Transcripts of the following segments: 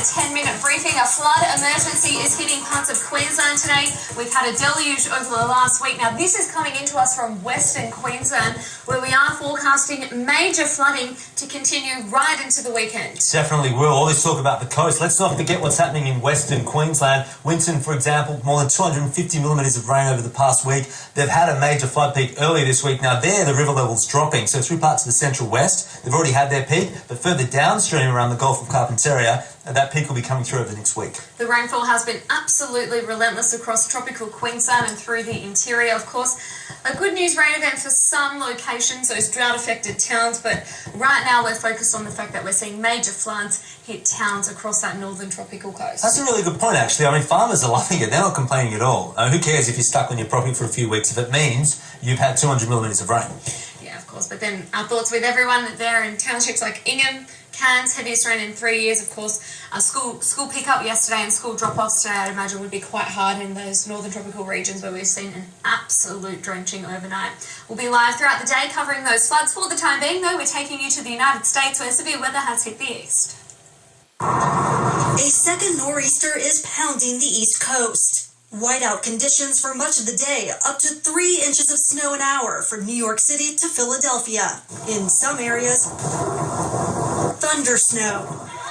a 10-minute briefing. A flood emergency is hitting parts of Queensland today. We've had a deluge over the last week. Now, this is coming into us from Western Queensland, where we are forecasting major flooding to continue right into the weekend. Definitely will. All this talk about the coast. Let's not forget what's happening in Western Queensland. Winton, for example, more than 250 millimetres of rain over the past week. They've had a major flood peak earlier this week. Now, there, the river level's dropping. So through parts of the central west, they've already had their peak, but further downstream around the Gulf of Carpentaria, that peak will be coming through over the next week. The rainfall has been absolutely relentless across tropical Queensland and through the interior, of course. A good news rain event for some locations, those drought-affected towns, but right now we're focused on the fact that we're seeing major floods hit towns across that northern tropical coast. That's a really good point, actually. I mean, farmers are loving it. They're not complaining at all. Who cares if you're stuck on your property for a few weeks if it means you've had 200 millimetres of rain? Yeah, of course. But then our thoughts with everyone there in townships like Ingham, Cairns, heaviest rain in 3 years, of course. School pick-up yesterday and school drop-offs today, I'd imagine, would be quite hard in those northern tropical regions where we've seen an absolute drenching overnight. We'll be live throughout the day covering those floods. For the time being, though, we're taking you to the United States where severe weather has hit the east. A second nor'easter is pounding the East Coast. Whiteout conditions for much of the day, up to 3 inches of snow an hour from New York City to Philadelphia. In some areas, thunder snow.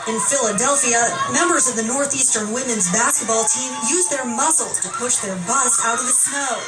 In Philadelphia, members of the Northeastern women's basketball team used their muscles to push their bus out of the snow.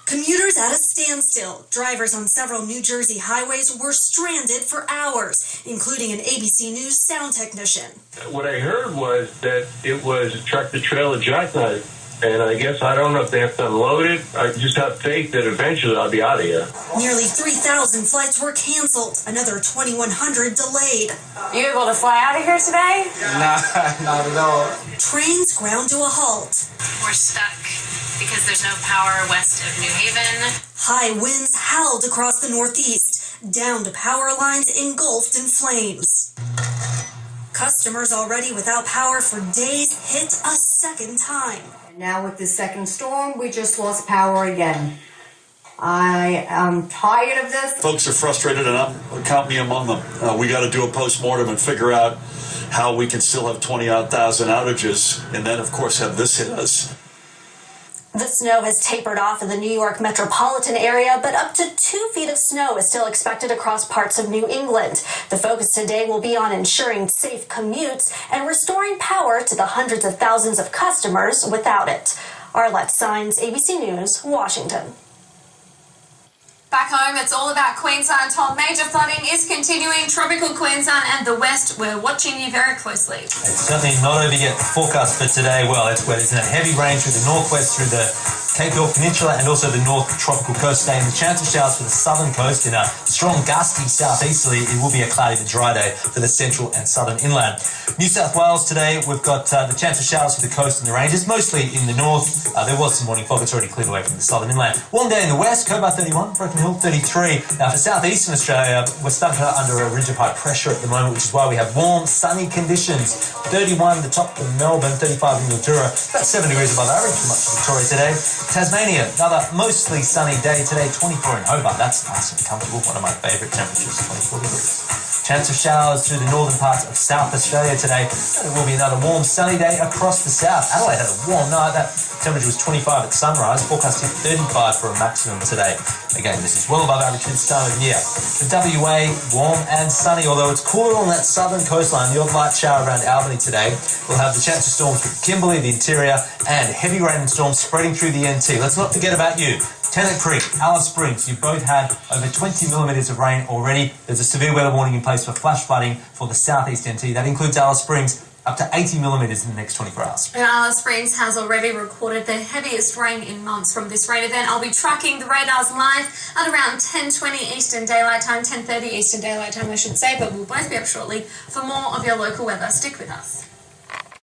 Commuters at a standstill. Drivers on several New Jersey highways were stranded for hours, including an ABC News sound technician. What I heard was that it was a tractor-trailer jackknife, and I guess I don't know if they have to unload it. I just have faith that eventually I'll be out of here. Nearly 3,000 flights were canceled, another 2,100 delayed. You able to fly out of here today? Nah, not at all. Trains ground to a halt. We're stuck because there's no power west of New Haven. High winds howled across the Northeast, down to power lines engulfed in flames. Customers already without power for days hit a second time. Now with the second storm, we just lost power again. I am tired of this. Folks are frustrated, and count me among them. We got to do a post-mortem and figure out how we can still have 20,000 outages, and then, of course, have this hit us. The snow has tapered off in the New York metropolitan area, but up to 2 feet of snow is still expected across parts of New England. The focus today will be on ensuring safe commutes and restoring power to the hundreds of thousands of customers without it. Arlette Saenz, ABC News, Washington. Back home, it's all about Queensland. Tom, major flooding is continuing. Tropical Queensland and the west, we're watching you very closely. It's certainly not over yet. The forecast for today, well, it's where there's a heavy rain through the northwest, through the Cape York Peninsula and also the north tropical coast today. And the chance of showers for the southern coast in a strong gusty southeasterly. It will be a cloudy to dry day for the central and southern inland. New South Wales today, we've got the chance of showers for the coast and the ranges, mostly in the north. There was some morning fog. It's already cleared away from the southern inland. Warm day in the west, Cobar 31, Broken Hill 33. Now for southeastern Australia, we're stuck under a ridge of high pressure at the moment, which is why we have warm, sunny conditions. 31 the top of Melbourne, 35 in Mildura, about 7 degrees above average for much of Victoria today. Tasmania, another mostly sunny day today, 24 in Hobart. That's nice and comfortable. One of my favourite temperatures, 24 degrees. Chance of showers through the northern parts of South Australia today. And it will be another warm, sunny day across the south. Adelaide had a warm night. That temperature was 25 at sunrise. Forecast hit 35 for a maximum today. Again, this is well above average for this time of year. The WA, warm and sunny, although it's cooler on that southern coastline. The odd light shower around Albany today. We'll have the chance of storms with Kimberley, the interior, and heavy rain and storms spreading through the NT. Let's not forget about you. Tennant Creek, Alice Springs, you both had over 20 millimetres of rain already. There's a severe weather warning in place for flash flooding for the southeast NT. That includes Alice Springs, up to 80 millimetres in the next 24 hours. And Alice Springs has already recorded the heaviest rain in months from this rain event. I'll be tracking the radars live at around 10:20 Eastern Daylight Time, 10:30 Eastern Daylight Time, I should say, but we'll both be up shortly for more of your local weather. Stick with us.